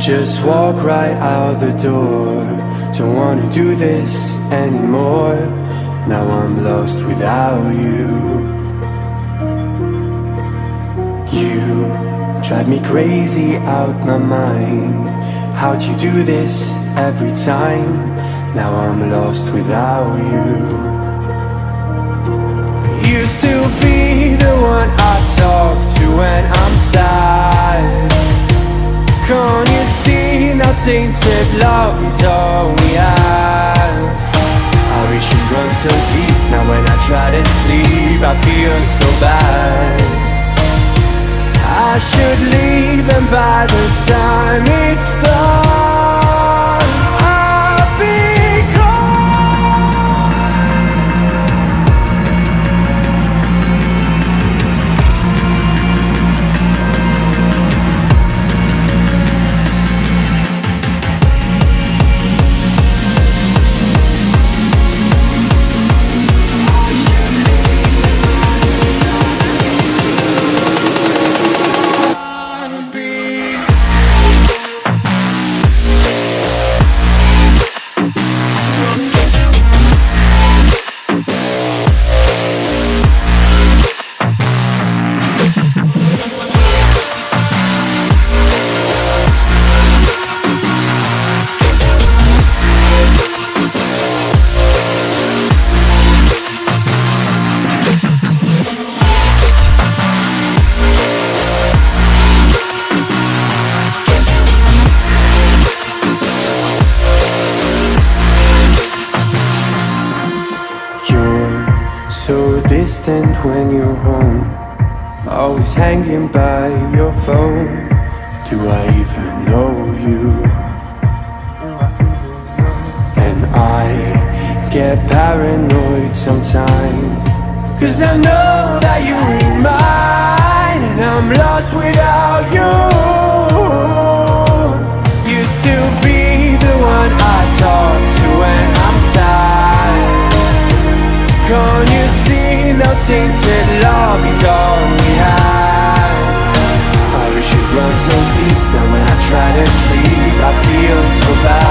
just walk right out the door. Don't wanna do this anymore. Now I'm lost without you. You drive me crazy out my mind. How'd you do this every time? Now I'm lost without you. Used to be the one I talk to when I'm sad. Can't you see now tainted love is all we have? Our issues run so deep, now when I try to sleep I feel so bad. I should leave and by the time it's done I'll be distant when you're home, always hanging by your phone. Do I even know you? And I get paranoid sometimes, 'cause I know that you ain't mine, and I'm lost without you. Used to be the one I talk to when I'm sad. Can't you see now tainted love is all we have? Our issues run so deep, now when I try to sleep I feel so bad.